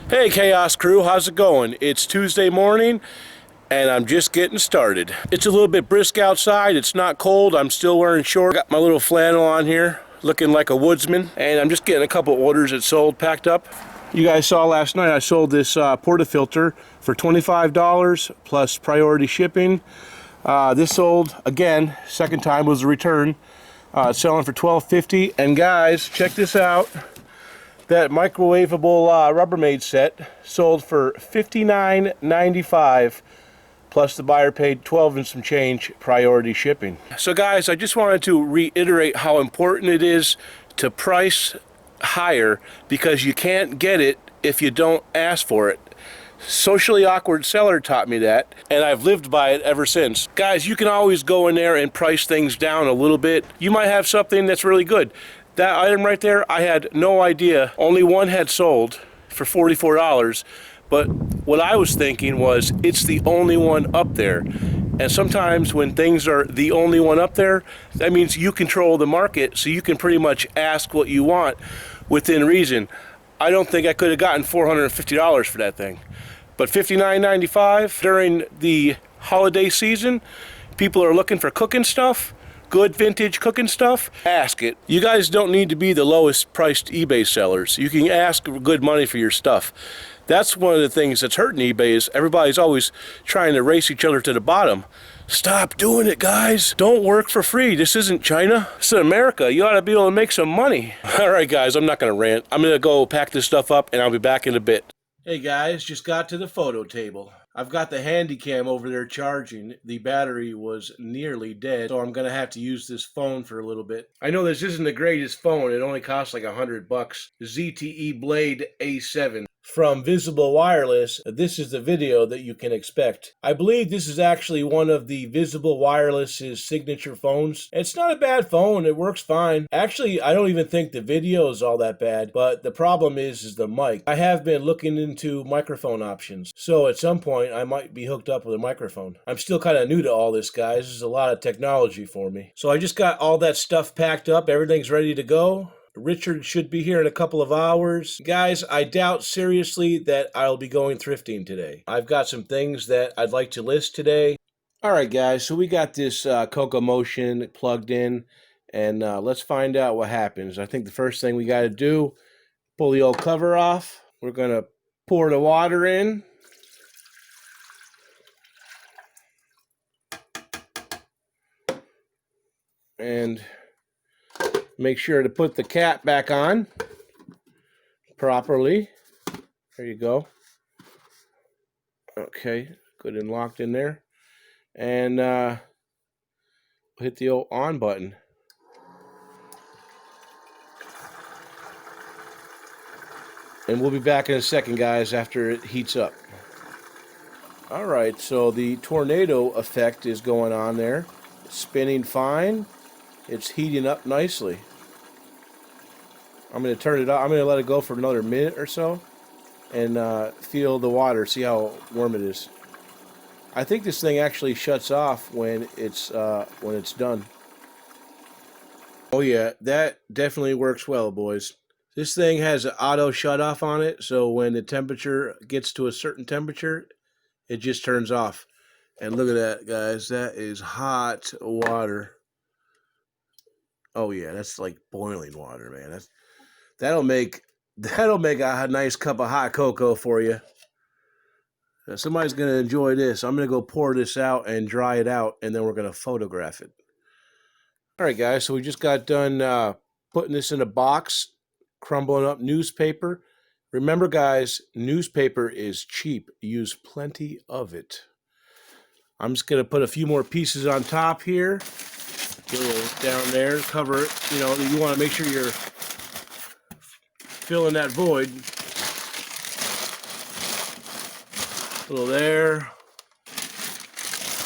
Hey Chaos Crew, how's it going? It's Tuesday morning and I'm just getting started. It's a little bit brisk outside, it's not cold, I'm still wearing shorts. Got my little flannel on here, looking like a woodsman, and I'm just getting a couple orders at Sold packed up. You guys saw last night I sold this portafilter for $25 plus priority shipping. This sold, again, second time was a return. It's selling for $12.50, and guys, check this out. That microwavable Rubbermaid set sold for $59.95, plus the buyer paid $12 and some change priority shipping. So guys, I just wanted to reiterate how important it is to price higher, because you can't get it if you don't ask for it. Socially Awkward Seller taught me that, and I've lived by it ever since. Guys, you can always go in there and price things down a little bit. You might have something that's really good. That item right there, I had no idea. Only one had sold for $44. But what I was thinking was, it's the only one up there. And sometimes when things are the only one up there, that means you control the market, so you can pretty much ask what you want within reason. I don't think I could have gotten $450 for that thing. But $59.95 during the holiday season, people are looking for cooking stuff. Good vintage cooking stuff, ask it. You guys don't need to be the lowest priced eBay sellers. You can ask good money for your stuff. That's one of the things that's hurting eBay, is everybody's always trying to race each other to the bottom. Stop doing it, guys. Don't work for free. This isn't China. This is America. You ought to be able to make some money. All right, guys, I'm not going to rant. I'm going to go pack this stuff up, and I'll be back in a bit. Hey, guys, just got to the photo table. I've got the handy cam over there charging. The battery was nearly dead, so I'm going to have to use this phone for a little bit. I know this isn't the greatest phone. It only costs like $100. ZTE Blade A7 from Visible Wireless. This is the video that you can expect. I believe this is actually one of the Visible Wireless's signature phones. It's not a bad phone. It works fine. Actually, I don't even think the video is all that bad, but the problem is the mic. I have been looking into microphone options, so at some point I might be hooked up with a microphone. I'm still kind of new to all this, guys. This is a lot of technology for me. So I just got all that stuff packed up. Everything's ready to go. Richard should be here in a couple of hours. Guys, I doubt seriously that I'll be going thrifting today. I've got some things that I'd like to list today. All right, guys, so we got this Cocomotion plugged in, and let's find out what happens. I think the first thing we got to do, pull the old cover off. We're going to pour the water in. And make sure to put the cap back on properly. There you go. Okay, good and locked in there. And hit the old on button. And we'll be back in a second, guys, after it heats up. All right, so the tornado effect is going on there. It's spinning fine. It's heating up nicely. I'm going to turn it off. I'm going to let it go for another minute or so and feel the water, see how warm it is. I think this thing actually shuts off when it's done. Oh yeah, that definitely works well, boys. This thing has an auto shut off on it, so when the temperature gets to a certain temperature, it just turns off. And look at that, guys. That is hot water. Oh yeah, that's like boiling water, man. That'll make a nice cup of hot cocoa for you. Somebody's gonna enjoy this. I'm gonna go pour this out and dry it out, and then we're gonna photograph it. All right, guys. So we just got done putting this in a box, crumbling up newspaper. Remember, guys, newspaper is cheap. Use plenty of it. I'm just gonna put a few more pieces on top here. Get a little down there, cover it. You know, you want to make sure you're filling that void. A little there,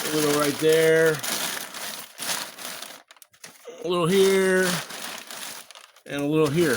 a little right there, a little here, and a little here.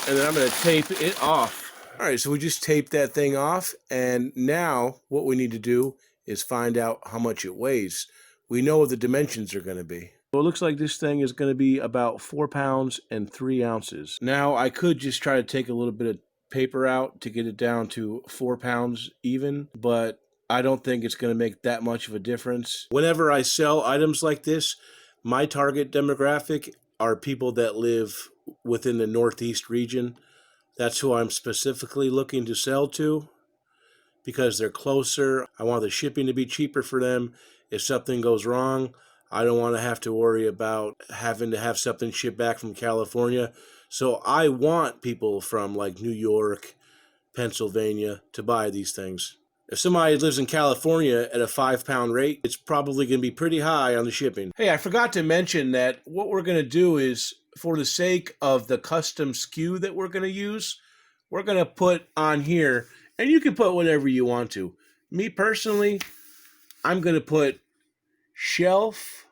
And then I'm going to tape it off. All right, so we just taped that thing off, and now what we need to do is find out how much it weighs. We know what the dimensions are going to be. So it looks like this thing is going to be about 4 pounds and 3 ounces. Now I could just try to take a little bit of paper out to get it down to 4 pounds even, but I don't think it's going to make that much of a difference. Whenever I sell items like this, my target demographic are people that live within the Northeast region. That's who I'm specifically looking to sell to because they're closer. I want the shipping to be cheaper for them. If something goes wrong, I don't want to have to worry about having to have something shipped back from California. So I want people from like New York, Pennsylvania to buy these things. If somebody lives in California at a 5 pound rate, it's probably going to be pretty high on the shipping. Hey, I forgot to mention that what we're going to do is, for the sake of the custom SKU that we're going to use, we're going to put on here, and you can put whatever you want to. Me personally, I'm going to put shelf,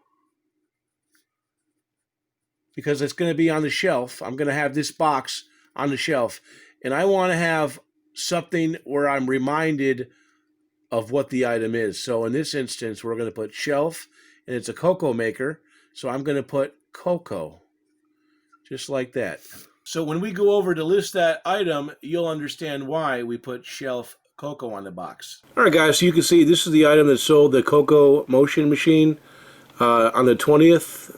because it's going to be on the shelf. I'm going to have this box on the shelf, and I want to have something where I'm reminded of what the item is. So in this instance, we're going to put shelf, and it's a cocoa maker, so I'm going to put COCO, just like that. So when we go over to list that item, you'll understand why we put shelf COCO on the box. All right, guys, so you can see this is the item that sold, the Cocomotion machine, on the 20th.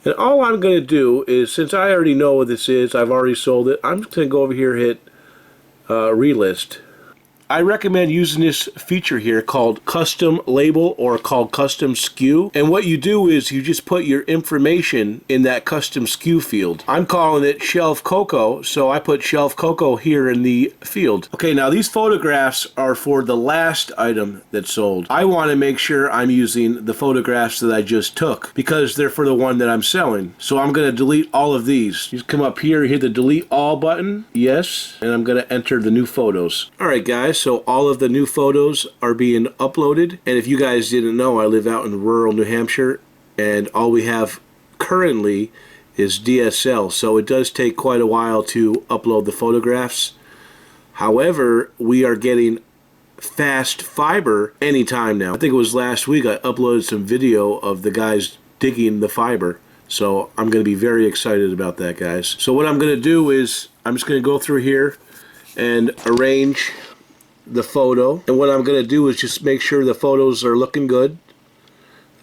And all I'm going to do is, since I already know what this is, I've already sold it, I'm just going to go over here, hit relist. I recommend using this feature here called Custom Label or called Custom SKU. And what you do is you just put your information in that Custom SKU field. I'm calling it Shelf COCO, so I put Shelf COCO here in the field. Okay, now these photographs are for the last item that sold. I want to make sure I'm using the photographs that I just took because they're for the one that I'm selling. So I'm going to delete all of these. Just come up here, hit the delete all button. Yes, and I'm going to enter the new photos. All right, guys. So all of the new photos are being uploaded. And if you guys didn't know, I live out in rural New Hampshire, and all we have currently is DSL. So it does take quite a while to upload the photographs. However, we are getting fast fiber anytime now. I think it was last week I uploaded some video of the guys digging the fiber. So I'm going to be very excited about that, guys. So what I'm going to do is I'm just going to go through here and arrange the photo, and what I'm going to do is just make sure the photos are looking good.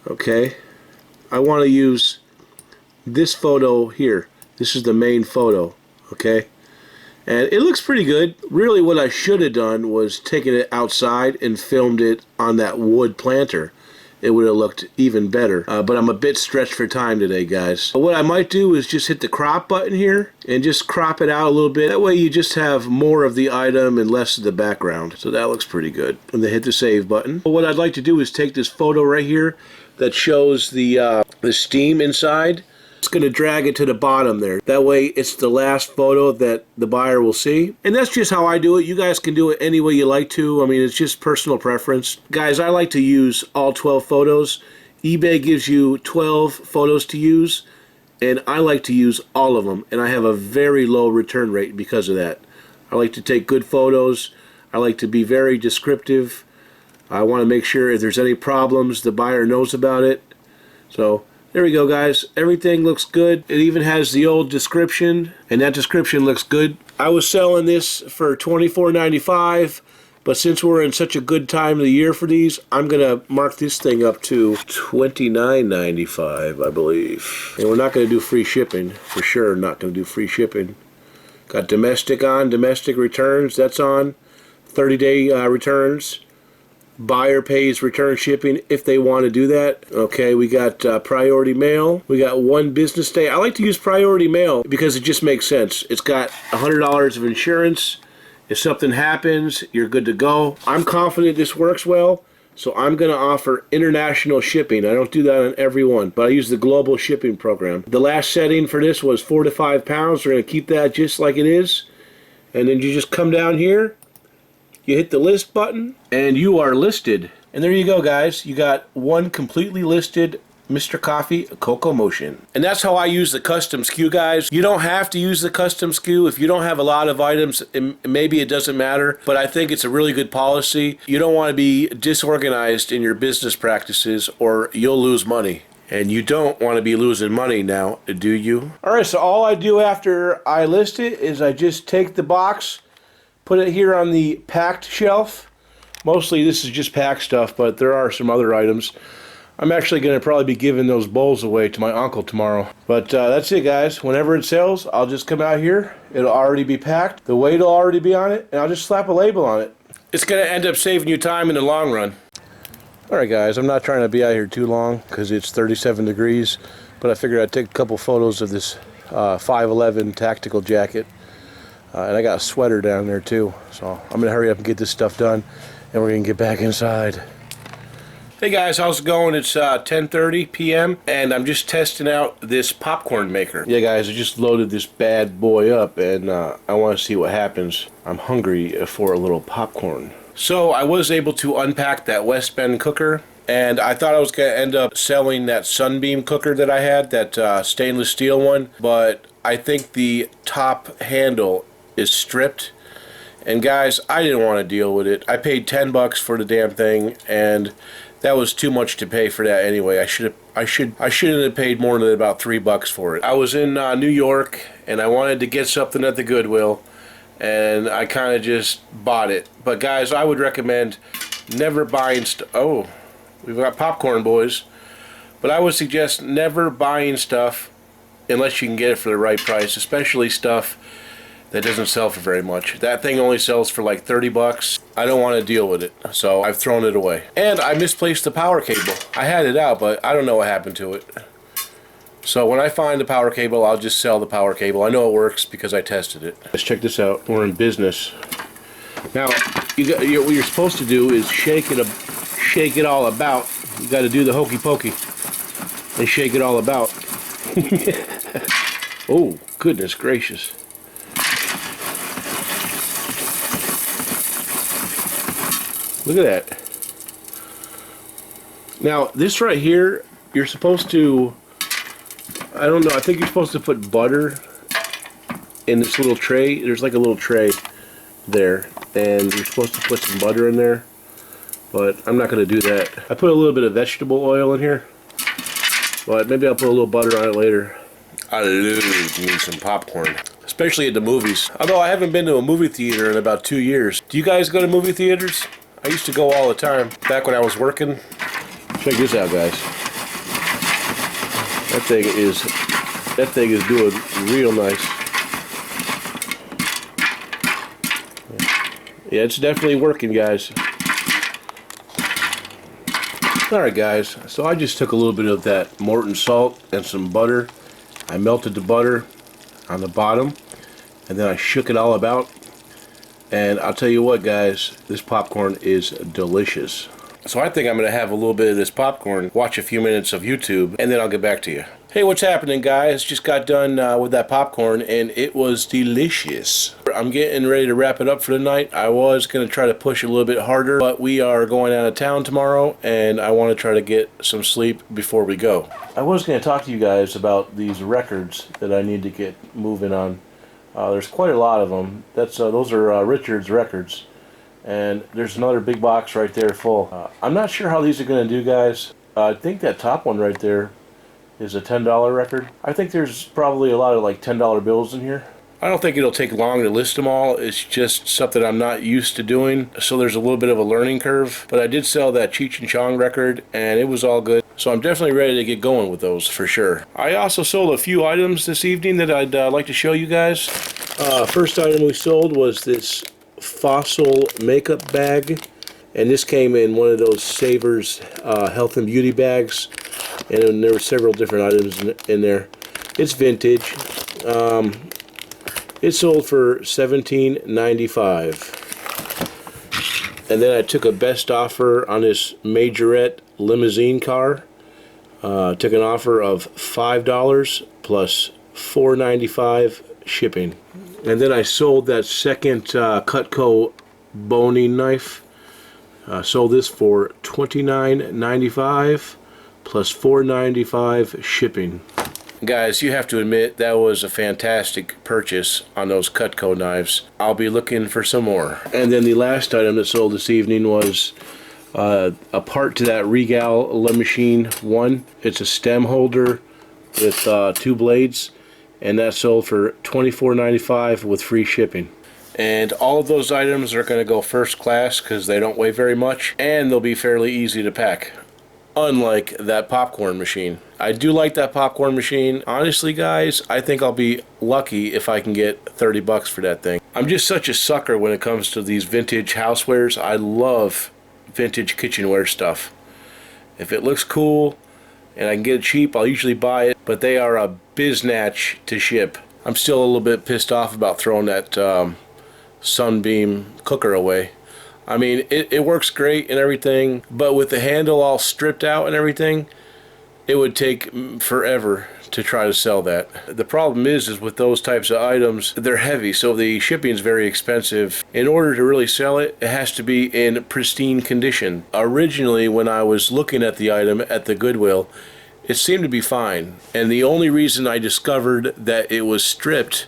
Okay, I want to use this photo here. This is the main photo. Okay, and it looks pretty good. Really what I should have done was taken it outside and filmed it on that wood planter. It would have looked even better, but I'm a bit stretched for time today, guys. What I might do is just hit the crop button here and just crop it out a little bit. That way you just have more of the item and less of the background. So that looks pretty good. And then hit the save button. What I'd like to do is take this photo right here that shows the steam inside. It's going to drag it to the bottom there. That way it's the last photo that the buyer will see. And that's just how I do it. You guys can do it any way you like to. I mean, it's just personal preference. Guys, I like to use all 12 photos. eBay gives you 12 photos to use, and I like to use all of them. And I have a very low return rate because of that. I like to take good photos. I like to be very descriptive. I want to make sure if there's any problems, the buyer knows about it. So there we go, guys. Everything looks good. It even has the old description, and that description looks good. I was selling this for $24.95, but since we're in such a good time of the year for these, I'm going to mark this thing up to $29.95, I believe. And we're not going to do free shipping. For sure, not going to do free shipping. Got domestic on, domestic returns, that's on. 30-day returns. Buyer pays return shipping if they want to do that. Okay, we got priority mail. We got 1 business day. I like to use priority mail because it just makes sense. It's got $100 of insurance. If something happens, you're good to go. I'm confident this works well, so I'm going to offer international shipping. I don't do that on every one, but I use the global shipping program. The last setting for this was 4 to 5 pounds. We're going to keep that just like it is. And then you just come down here. You hit the list button, and you are listed. And there you go, guys. You got one completely listed Mr. Coffee Cocomotion. And that's how I use the custom SKU, guys. You don't have to use the custom SKU. If you don't have a lot of items, maybe it doesn't matter, but I think it's a really good policy. You don't want to be disorganized in your business practices, or you'll lose money. And you don't want to be losing money now, do you? Alright, so all I do after I list it is I just take the box, put it here on the packed shelf. Mostly this is just packed stuff, but there are some other items. I'm actually going to probably be giving those bowls away to my uncle tomorrow. But that's it, guys. Whenever it sells, I'll just come out here. It'll already be packed. The weight will already be on it, and I'll just slap a label on it. It's going to end up saving you time in the long run. Alright, guys. I'm not trying to be out here too long because it's 37 degrees. But I figured I'd take a couple photos of this 511 tactical jacket. And I got a sweater down there, too. So I'm going to hurry up and get this stuff done, and we're going to get back inside. Hey guys, how's it going? It's 10:30 p.m. and I'm just testing out this popcorn maker. Yeah guys, I just loaded this bad boy up and I want to see what happens. I'm hungry for a little popcorn. So I was able to unpack that West Bend cooker, and I thought I was going to end up selling that Sunbeam cooker that I had, that stainless steel one, but I think the top handle is stripped. And guys, I didn't want to deal with it. I paid 10 bucks for the damn thing, and that was too much to pay for that anyway. I shouldn't have paid more than about $3 for it. I was in New York and I wanted to get something at the Goodwill, and I kind of just bought it. But guys, I would recommend never buying oh, we've got popcorn, boys. But I would suggest never buying stuff unless you can get it for the right price, especially stuff that doesn't sell for very much. That thing only sells for like 30 bucks. I don't want to deal with it, so I've thrown it away. And I misplaced the power cable. I had it out, but I don't know what happened to it. So when I find the power cable, I'll just sell the power cable. I know it works because I tested it. Let's check this out. We're in business. Now, what you're supposed to do is shake it all about. You got to do the hokey pokey and shake it all about. Oh, goodness gracious. Look at that. Now, this right here, you're supposed to, I don't know, I think you're supposed to put butter in this little tray. There's like a little tray there, and you're supposed to put some butter in there, but I'm not going to do that. I put a little bit of vegetable oil in here, but maybe I'll put a little butter on it later. I love me some popcorn, especially at the movies. Although I haven't been to a movie theater in about 2 years. Do you guys go to movie theaters? I used to go all the time back when I was working. Check this out, guys. That thing is doing real nice. Yeah, it's definitely working, guys. Alright guys, so I just took a little bit of that Morton salt and some butter. I melted the butter on the bottom, and then I shook it all about. And I'll tell you what, guys, this popcorn is delicious. So I think I'm going to have a little bit of this popcorn, watch a few minutes of YouTube, and then I'll get back to you. Hey, what's happening, guys? Just got done with that popcorn, and it was delicious. I'm getting ready to wrap it up for the night. I was going to try to push a little bit harder, but we are going out of town tomorrow, and I want to try to get some sleep before we go. I was going to talk to you guys about these records that I need to get moving on. There's quite a lot of them. Those are Richard's records, and there's another big box right there full. I'm not sure how these are going to do, guys. I think that top one right there is a $10 record. I think there's probably a lot of like $10 bills in here. I don't think it'll take long to list them all. It's just something I'm not used to doing, so there's a little bit of a learning curve. But I did sell that Cheech and Chong record, and it was all good. So I'm definitely ready to get going with those for sure. I also sold a few items this evening that I'd like to show you guys. First item we sold was this Fossil makeup bag, and this came in one of those Savers health and beauty bags, and there were several different items in there. It's vintage. It sold for $17.95. And then I took a best offer on this Majorette limousine car. Took an offer of $5 plus $4.95 shipping. And then I sold that second Cutco boning knife. Sold this for $29.95 plus $4.95 shipping. Guys, you have to admit that was a fantastic purchase on those Cutco knives. I'll be looking for some more. And then the last item that sold this evening was a part to that Regal La Machine 1. It's a stem holder with 2 blades, and that sold for $24.95 with free shipping. And all of those items are going to go first class because they don't weigh very much, and they'll be fairly easy to pack, unlike that popcorn machine. I do like that popcorn machine. Honestly, guys, I think I'll be lucky if I can get 30 bucks for that thing. I'm just such a sucker when it comes to these vintage housewares. I love vintage kitchenware stuff. If it looks cool and I can get it cheap, I'll usually buy it, but they are a biznatch to ship. I'm still a little bit pissed off about throwing that Sunbeam cooker away. I mean, it works great and everything, but with the handle all stripped out and everything, it would take forever to try to sell that. The problem is with those types of items, they're heavy, so the shipping is very expensive. In order to really sell it, it has to be in pristine condition. Originally, when I was looking at the item at the Goodwill, it seemed to be fine, and the only reason I discovered that it was stripped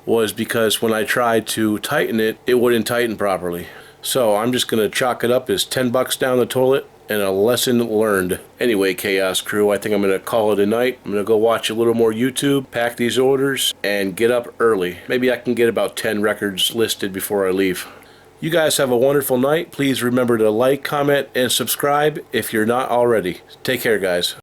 was because when I tried to tighten it, it wouldn't tighten properly. So I'm just gonna chalk it up as 10 bucks down the toilet and a lesson learned. Anyway, Chaos Crew, I think I'm gonna call it a night. I'm gonna go watch a little more YouTube, pack these orders, and get up early. Maybe I can get about 10 records listed before I leave. You guys have a wonderful night. Please remember to like, comment, and subscribe if you're not already. Take care, guys.